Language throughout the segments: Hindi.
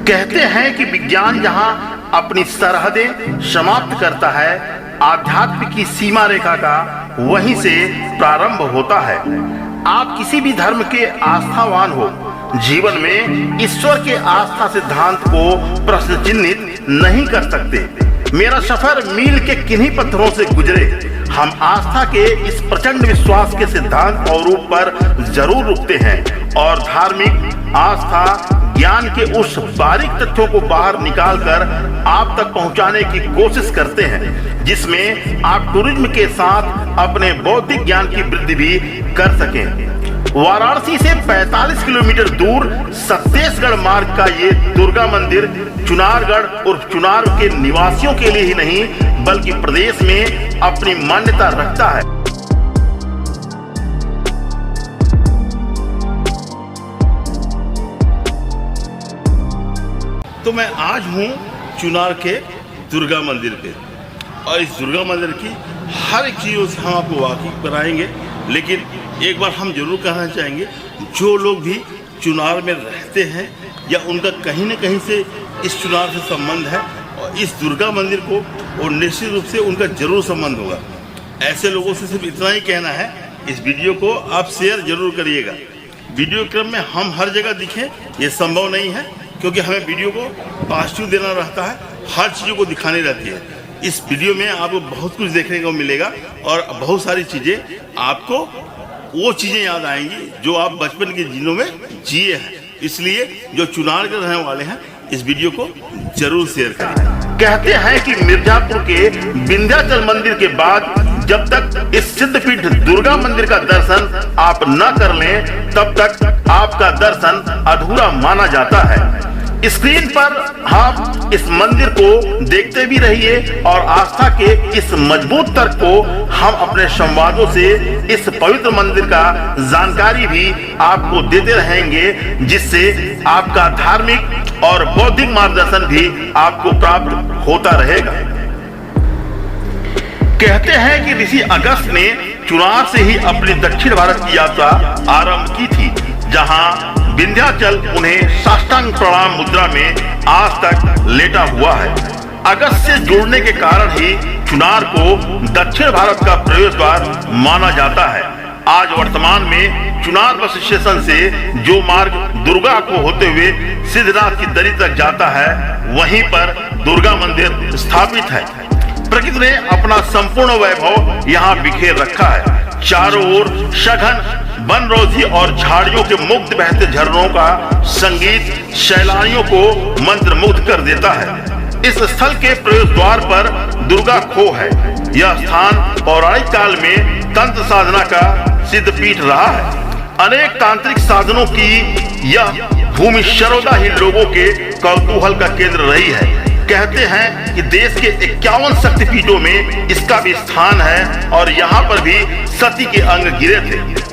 कहते हैं कि विज्ञान जहां अपनी सरहदें समाप्त करता है, आध्यात्म की सीमा रेखा का वहीं से प्रारंभ होता है। आप किसी भी धर्म के आस्थावान हो, जीवन में ईश्वर के आस्था सिद्धांत को प्रश्न चिन्हित नहीं कर सकते। मेरा सफर मील के किन्हीं पत्थरों से गुजरे। हम आस्था के इस प्रचंड विश्वास के सिद्धांत और रूप पर जरूर रुकते हैं और धार्मिक आस्था ज्ञान के उस बारीक तथ्यों को बाहर निकालकर आप तक पहुंचाने की कोशिश करते हैं, जिसमें आप टूरिज्म के साथ अपने बौद्धिक ज्ञान की वृद्धि भी कर सकें। वाराणसी से 45 किलोमीटर दूर सत्तेसगढ़ मार्ग का ये दुर्गा मंदिर चुनारगढ़ उर्फ चुनार के निवासियों के लिए ही नहीं बल्कि प्रदेश में अपनी मान्यता रखता है। तो मैं आज हूँ चुनार के दुर्गा मंदिर पे और इस दुर्गा मंदिर की हर एक चीज़ों से हम आपको वाकिफ कराएंगे। लेकिन एक बार हम जरूर कहना चाहेंगे, जो लोग भी चुनार में रहते हैं या उनका कहीं न कहीं से इस चुनार से संबंध है और इस दुर्गा मंदिर को और निश्चित रूप से उनका जरूर संबंध होगा। ऐसे लोगों से सिर्फ इतना ही कहना है, इस वीडियो को आप शेयर जरूर करिएगा। वीडियो क्रम में हम हर जगह दिखें ये संभव नहीं है, क्योंकि हमें वीडियो को पॉजिटिव देना रहता है, हर चीज़ों को दिखानी रहती है। इस वीडियो में आपको बहुत कुछ देखने को मिलेगा और बहुत सारी चीज़ें आपको वो चीज़ें याद आएंगी जो आप बचपन के दिनों में जिए हैं। इसलिए जो चुनार के रहने वाले हैं इस वीडियो को जरूर शेयर करें। कहते हैं कि मिर्जापुर के विंध्याचल मंदिर के बाद जब तक इस सिद्धपीठ दुर्गा मंदिर का दर्शन आप न कर लें तब तक आपका दर्शन अधूरा माना जाता है। स्क्रीन पर आप इस मंदिर को देखते भी रहिए और आस्था के इस मजबूत तर्क को हम अपने संवादों से इस पवित्र मंदिर का जानकारी भी आपको देते रहेंगे, जिससे आपका धार्मिक और बौद्धिक मार्गदर्शन भी आपको प्राप्त होता रहेगा। कहते हैं कि ऋषि अगस्त ने चुनार से ही अपनी दक्षिण भारत की यात्रा आरंभ की थी, जहां विंध्याचल उन्हें साष्टांग प्रणाम मुद्रा में आज तक लेटा हुआ है। अगस्त से जुड़ने के कारण ही चुनार को दक्षिण भारत का प्रवेश द्वार माना जाता है। आज वर्तमान में चुनार बस स्टेशन से जो मार्ग दुर्गा को होते हुए सिद्धनाथ की दरी तक जाता है, वहीं पर दुर्गा मंदिर स्थापित है। प्रकृति ने अपना संपूर्ण वैभव यहाँ बिखेर रखा है। चारों ओर सघन बनरोधी और झाड़ियों के मुक्त बहते झरनों का संगीत सैलानियों को मंत्रमुग्ध कर देता है। इस स्थल के प्रवेश द्वार पर दुर्गा खो है। यह स्थान पौराणिक काल में तंत्र साधना का सिद्धपीठ रहा है। अनेक तांत्रिक साधनों की यह भूमि सर्वदा ही लोगों के कौतूहल का केंद्र रही है। कहते हैं कि देश के 51 शक्तिपीठों में इसका भी स्थान है और यहाँ पर भी सती के अंग गिरे थे।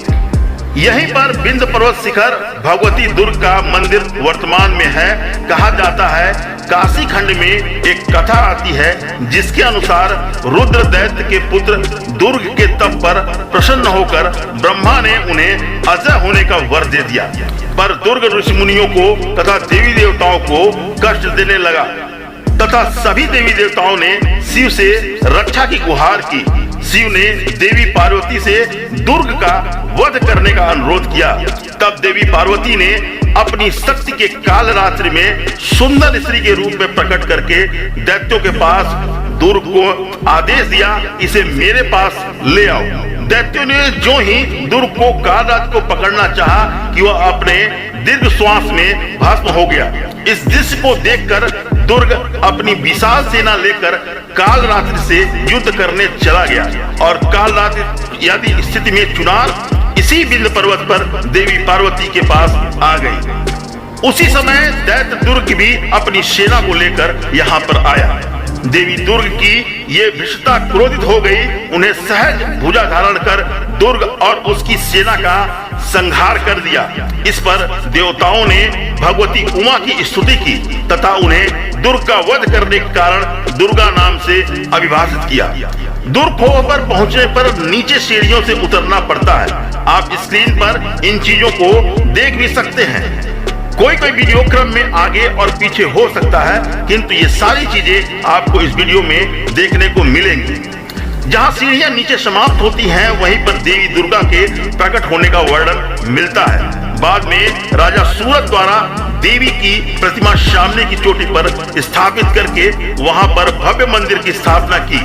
यहीं पर विंध्य पर्वत शिखर भगवती दुर्ग का मंदिर वर्तमान में है। कहा जाता है काशी खंड में एक कथा आती है, जिसके अनुसार रुद्र दैत्य के पुत्र दुर्ग के तप पर प्रसन्न होकर ब्रह्मा ने उन्हें अजय होने का वर दे दिया, पर दुर्ग ऋषि मुनियों को तथा देवी देवताओं को कष्ट देने लगा तथा सभी देवी देवताओं ने शिव से रक्षा की गुहार की। शिव ने देवी पार्वती से दुर्ग का वध करने का अनुरोध किया। तब देवी पार्वती ने अपनी शक्ति के काल रात्रि में सुंदर स्त्री के रूप में प्रकट करके दैत्यों के पास दुर्ग को आदेश दिया, इसे मेरे पास ले आओ। दैत्यों ने जो ही दुर्ग को काल रात को पकड़ना चाहा कि वह अपने दीर्घ श्वास में भस्म हो गया। इस दृश्य को देखकर दुर्ग अपनी विशाल सेना लेकर काल रात्रि से युद्ध करने चला गया और काल रात्रि आदि स्थिति में चुनार इसी विंध्य पर्वत पर देवी पार्वती के पास आ गई। उसी समय दैत्य दुर्ग भी अपनी सेना को लेकर यहाँ पर आया। देवी दुर्ग की ये भ्रष्टता क्रोधित हो गई। उन्हें सहज भुजा धारण कर दुर्ग और उसकी सेना का संहार कर दिया। इस पर देवताओं ने भगवती उमा की स्तुति की तथा उन्हें दुर्ग का वध करने के कारण दुर्गा नाम से अभिभाषित किया। दुर्ग पर पहुंचने पर नीचे सीढ़ियों से उतरना पड़ता है। आप स्क्रीन पर इन चीजों को देख भी सकते हैं। कोई कोई वीडियो क्रम में आगे और पीछे हो सकता है, किंतु ये सारी चीजें आपको इस वीडियो में देखने को मिलेंगी। जहां सीढ़ियां नीचे समाप्त होती हैं, वहीं पर देवी दुर्गा के प्रकट होने का वर्णन मिलता है। बाद में राजा सूरत द्वारा देवी की प्रतिमा सामने की चोटी पर स्थापित करके वहां पर भव्य मंदिर की स्थापना की।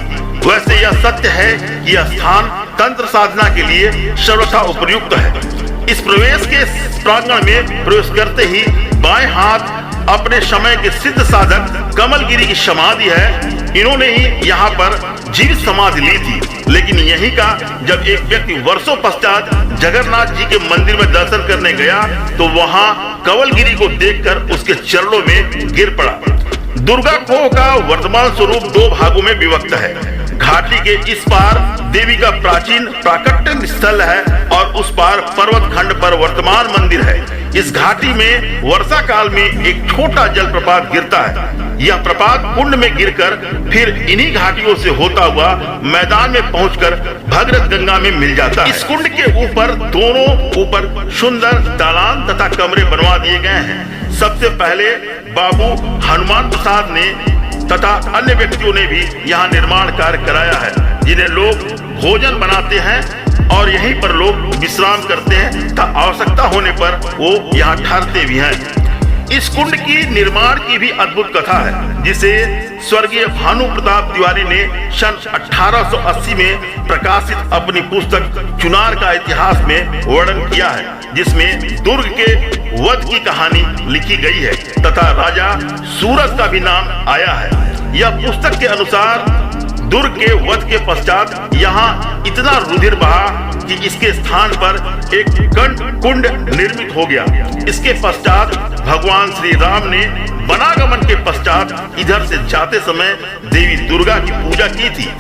वैसे यह सत्य है कि यह स्थान तंत्र साधना के लिए सर्वथा उपयुक्त है। इस प्रवेश के प्रांगण में प्रवेश करते ही बाएं हाथ अपने समय के सिद्ध साधक कमलगिरी की समाधि है। इन्होंने ही यहाँ पर जीवित समाधि ली थी, लेकिन यहीं का जब एक व्यक्ति वर्षों पश्चात जगन्नाथ जी के मंदिर में दर्शन करने गया तो वहां कमलगिरी को देखकर उसके चरणों में गिर पड़ा। दुर्गा खोह का वर्तमान स्वरूप दो भागों में विभक्त है। घाटी के इस पार देवी का प्राचीन प्राकट्य स्थल है और उस पार पर्वत खंड पर वर्तमान मंदिर है। इस घाटी में वर्षा काल में एक छोटा जलप्रपात गिरता है। यह प्रपात कुंड में गिरकर फिर इन्हीं घाटियों से होता हुआ मैदान में पहुंचकर भगीरथ गंगा में मिल जाता है। इस कुंड के ऊपर दोनों ऊपर सुंदर दालान तथा कमरे बनवा दिए गए हैं। सबसे पहले बाबू हनुमान प्रसाद ने तथा अन्य व्यक्तियों ने भी यहाँ निर्माण कार्य कराया है, जिन्हें लोग भोजन बनाते हैं और यहीं पर लोग विश्राम करते हैं तथा आवश्यकता होने पर वो यहाँ ठहरते भी हैं। इस कुंड की निर्माण की भी अद्भुत कथा है, जिसे स्वर्गीय भानु प्रताप तिवारी ने सन 1880 में प्रकाशित अपनी पुस्तक चुनार का इतिहास में वर्णन किया है, जिसमें दुर्ग के वध की कहानी लिखी गई है तथा राजा सूरत का भी नाम आया है। यह पुस्तक के अनुसार दुर्ग के वध के पश्चात यहाँ इतना रुधिर बहा कि इसके स्थान पर एक कुंड निर्मित हो गया। इसके पश्चात भगवान श्री राम ने वनागमन के पश्चात इधर से जाते समय देवी दुर्गा की पूजा की थी।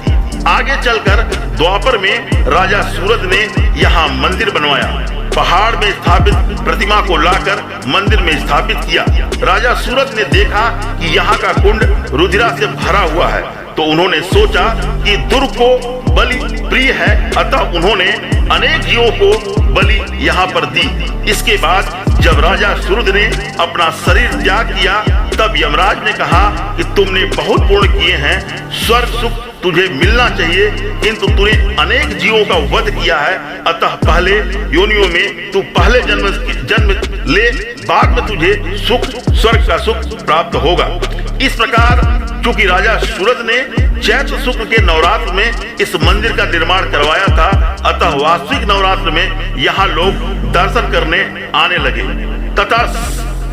आगे चलकर द्वापर में राजा सूरत ने यहाँ मंदिर बनवाया। पहाड़ में स्थापित प्रतिमा को लाकर मंदिर में स्थापित किया। राजा सूरत ने देखा कि यहाँ का कुंड रुधिरा से भरा हुआ है, तो उन्होंने सोचा कि दुर्ग को बलि प्रिय है, अतः उन्होंने अनेक जीवों को बलि यहाँ पर दी। इसके बाद जब राजा सूरत ने अपना शरीर त्याग किया, तब यमराज ने कहा कि तुमने बहुत पुण्य किए हैं, स्वर्ग सुख तुझे मिलना चाहिए, किंतु तूने अनेक जीवों का वध किया है, अतः पहले योनियों में तू पहले जन्म ले, बाद में तुझे सुख स्वर्ग का सुख प्राप्त होगा। इस प्रकार चूंकि राजा सूरत ने चैत्र शुक्ल के नवरात्र में इस मंदिर का निर्माण करवाया था, अतः वास्तविक नवरात्र में यहाँ लोग दर्शन करने आने लगे तथा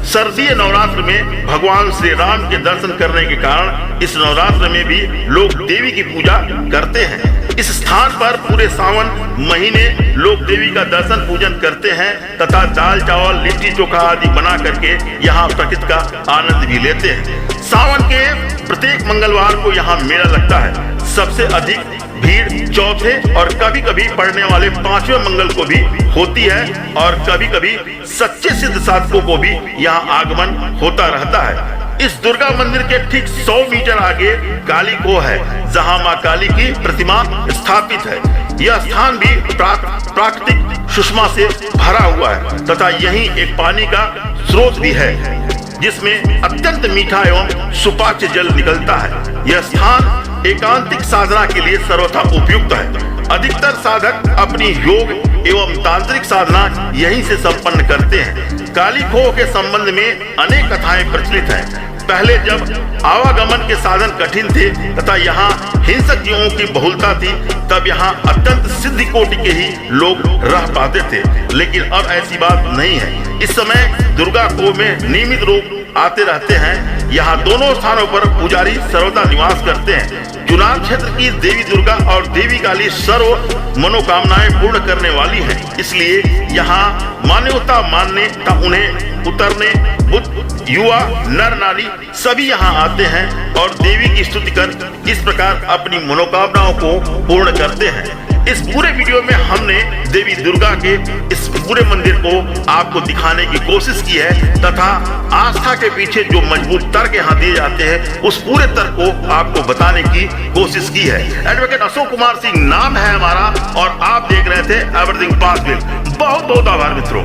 सर्दीय नवरात्र में भगवान श्री राम के दर्शन करने के कारण इस नवरात्र में भी लोग देवी की पूजा करते हैं। इस स्थान पर पूरे सावन महीने लोग देवी का दर्शन पूजन करते हैं तथा दाल चावल लिट्टी चोखा आदि बना करके यहाँ प्रकृति का आनंद भी लेते हैं। सावन के प्रत्येक मंगलवार को यहाँ मेला लगता है। सबसे अधिक भीड़ चौथे और कभी कभी पड़ने वाले 5वें मंगल को भी होती है और कभी कभी सच्चे सिद्ध साधकों को भी यहाँ आगमन होता रहता है। इस दुर्गा मंदिर के ठीक 100 मीटर आगे काली खोह है, जहाँ माँ काली की प्रतिमा स्थापित है। यह स्थान भी प्राकृतिक सुषमा से भरा हुआ है तथा यहीं एक पानी का स्रोत भी है, जिसमें अत्यंत मीठा एवं सुपाच्य जल निकलता है। यह स्थान एकांतिक साधना के लिए सर्वथा उपयुक्त है। अधिकतर साधक अपनी योग एवं तांत्रिक साधना यहीं से संपन्न करते हैं। काली खोह के संबंध में अनेक कथाएं प्रचलित हैं। पहले जब आवागमन के साधन कठिन थे तथा यहाँ हिंसक जीवों की बहुलता थी, तब यहाँ अत्यंत सिद्धि कोटि के ही लोग रह पाते थे, लेकिन अब ऐसी बात नहीं है। इस समय दुर्गा खोह में नियमित लोग आते रहते हैं। यहाँ दोनों स्थानों पर पुजारी सर्वदा निवास करते हैं। चुनार क्षेत्र की देवी दुर्गा और देवी काली सर्व मनोकामनाएं पूर्ण करने वाली हैं, इसलिए यहाँ मान्यता मानने तथा उन्हें उतरने बुद्ध युवा नर नारी सभी यहाँ आते हैं और देवी की स्तुति कर इस प्रकार अपनी मनोकामनाओं को पूर्ण करते हैं। इस पूरे वीडियो में हमने देवी दुर्गा के इस पूरे मंदिर को आपको दिखाने की कोशिश की है तथा आस्था के पीछे जो मजबूत तर्क यहाँ दिए जाते हैं उस पूरे तर्क को आपको बताने की कोशिश की है। एडवोकेट अशोक कुमार सिंह नाम है हमारा और आप देख रहे थे एवरीथिंग पॉसिबल। बहुत बहुत आभार मित्रों।